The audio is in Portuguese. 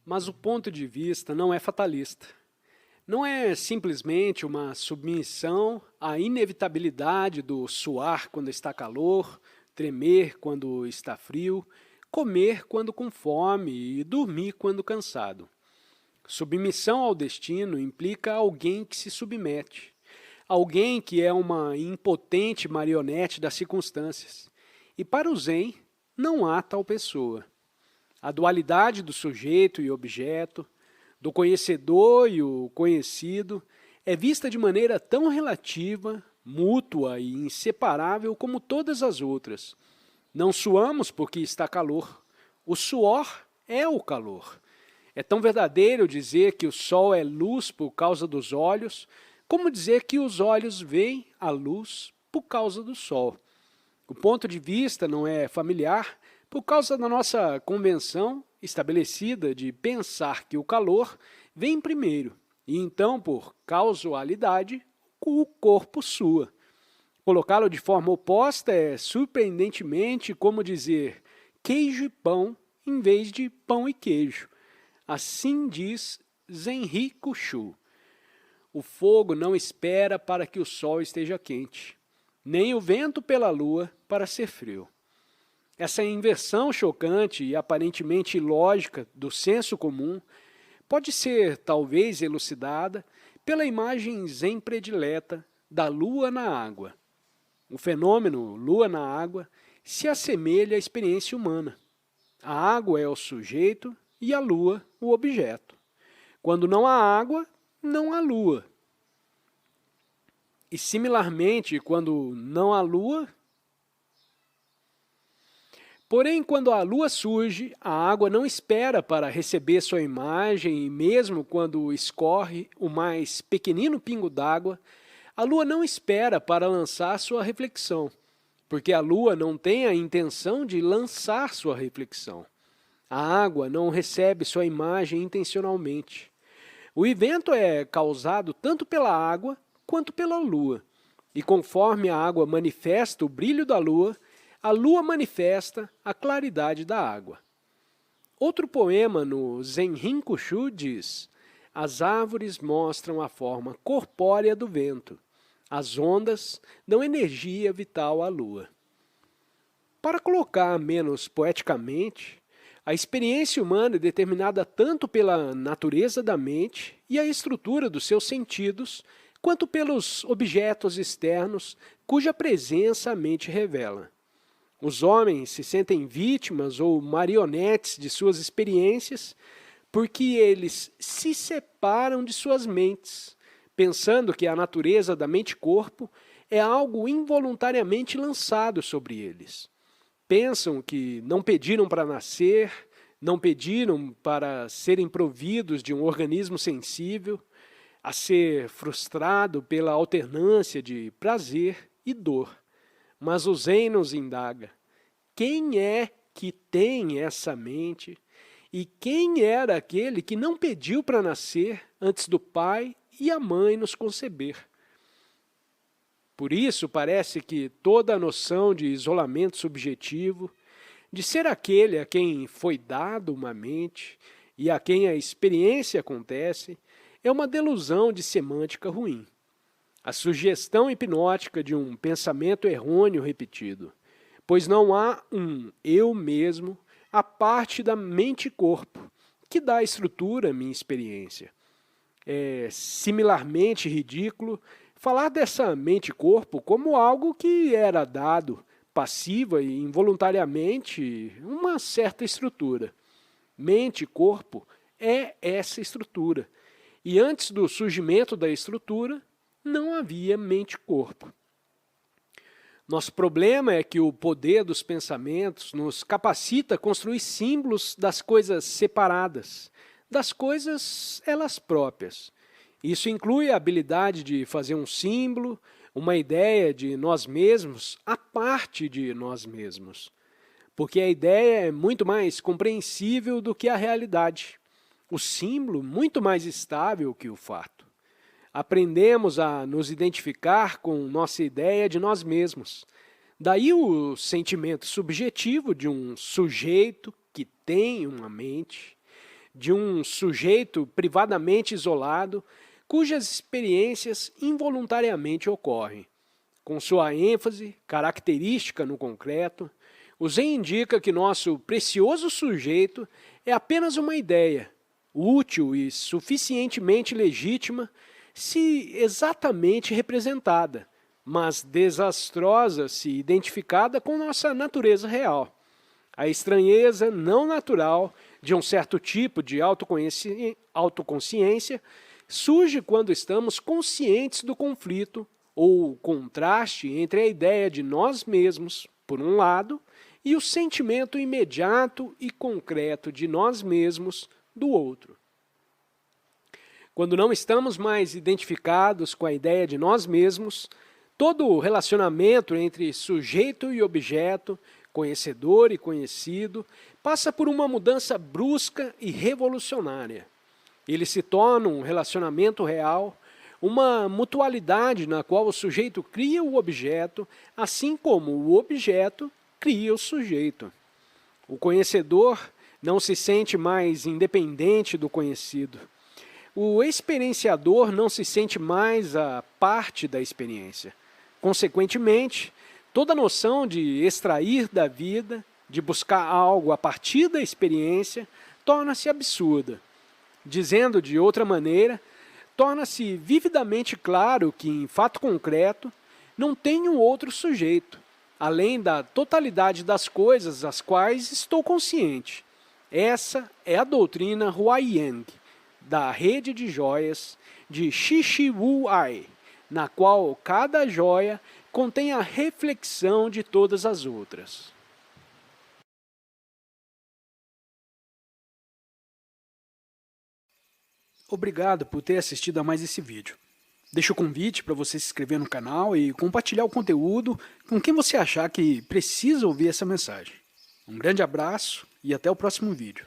Mas o ponto de vista não é fatalista. Não é simplesmente uma submissão à inevitabilidade do suar quando está calor, tremer quando está frio, comer quando com fome e dormir quando cansado. Submissão ao destino implica alguém que se submete, alguém que é uma impotente marionete das circunstâncias. E para o Zen, não há tal pessoa. A dualidade do sujeito e objeto, do conhecedor e o conhecido, é vista de maneira tão relativa, mútua e inseparável como todas as outras. Não suamos porque está calor. O suor é o calor. É tão verdadeiro dizer que o sol é luz por causa dos olhos, como dizer que os olhos veem a luz por causa do sol. O ponto de vista não é familiar por causa da nossa convenção estabelecida de pensar que o calor vem primeiro, e então, por causalidade, o corpo sua. Colocá-lo de forma oposta é surpreendentemente como dizer queijo e pão em vez de pão e queijo. Assim diz Zenrico Shu. O fogo não espera para que o sol esteja quente, nem o vento pela lua para ser frio. Essa inversão chocante e aparentemente ilógica do senso comum pode ser, talvez, elucidada pela imagem zen predileta da lua na água. O fenômeno lua na água se assemelha à experiência humana. A água é o sujeito e a lua o objeto. Quando não há água, não há lua. E, similarmente, quando não há lua, porém, quando a lua surge, a água não espera para receber sua imagem e mesmo quando escorre o mais pequenino pingo d'água, a lua não espera para lançar sua reflexão, porque a lua não tem a intenção de lançar sua reflexão. A água não recebe sua imagem intencionalmente. O evento é causado tanto pela água quanto pela lua, e conforme a água manifesta o brilho da lua, a lua manifesta a claridade da água. Outro poema no Zenrin Kushu diz: as árvores mostram a forma corpórea do vento, as ondas dão energia vital à lua. Para colocar menos poeticamente, a experiência humana é determinada tanto pela natureza da mente e a estrutura dos seus sentidos, quanto pelos objetos externos cuja presença a mente revela. Os homens se sentem vítimas ou marionetes de suas experiências porque eles se separam de suas mentes, pensando que a natureza da mente-corpo é algo involuntariamente lançado sobre eles. Pensam que não pediram para nascer, não pediram para serem providos de um organismo sensível, a ser frustrado pela alternância de prazer e dor. Mas o Zen nos indaga: quem é que tem essa mente e quem era aquele que não pediu para nascer antes do pai e a mãe nos conceber? Por isso parece que toda a noção de isolamento subjetivo, de ser aquele a quem foi dado uma mente e a quem a experiência acontece, é uma delusão de semântica ruim. A sugestão hipnótica de um pensamento errôneo repetido, pois não há um eu mesmo à parte da mente-corpo, que dá estrutura à minha experiência. É similarmente ridículo falar dessa mente-corpo como algo que era dado, passiva e involuntariamente, uma certa estrutura. Mente-corpo é essa estrutura, e antes do surgimento da estrutura, não havia mente-corpo. Nosso problema é que o poder dos pensamentos nos capacita a construir símbolos das coisas separadas, das coisas elas próprias. Isso inclui a habilidade de fazer um símbolo, uma ideia de nós mesmos à parte de nós mesmos. Porque a ideia é muito mais compreensível do que a realidade. O símbolo muito mais estável que o fato. Aprendemos a nos identificar com nossa ideia de nós mesmos. Daí o sentimento subjetivo de um sujeito que tem uma mente, de um sujeito privadamente isolado, cujas experiências involuntariamente ocorrem. Com sua ênfase característica no concreto, o Zen indica que nosso precioso sujeito é apenas uma ideia, útil e suficientemente legítima se exatamente representada, mas desastrosa se identificada com nossa natureza real. A estranheza não natural de um certo tipo de autoconsciência surge quando estamos conscientes do conflito ou contraste entre a ideia de nós mesmos, por um lado, e o sentimento imediato e concreto de nós mesmos, do outro. Quando não estamos mais identificados com a ideia de nós mesmos, todo o relacionamento entre sujeito e objeto, conhecedor e conhecido, passa por uma mudança brusca e revolucionária. Ele se torna um relacionamento real, uma mutualidade na qual o sujeito cria o objeto, assim como o objeto cria o sujeito. O conhecedor não se sente mais independente do conhecido. O experienciador não se sente mais a parte da experiência. Consequentemente, toda noção de extrair da vida, de buscar algo a partir da experiência, torna-se absurda. Dizendo de outra maneira, torna-se vividamente claro que, em fato concreto, não tem um outro sujeito, além da totalidade das coisas às quais estou consciente. Essa é a doutrina Huaiyang, da rede de joias de Shishi-Wu-Ai, na qual cada joia contém a reflexão de todas as outras. Obrigado por ter assistido a mais esse vídeo. Deixo o convite para você se inscrever no canal e compartilhar o conteúdo com quem você achar que precisa ouvir essa mensagem. Um grande abraço e até o próximo vídeo.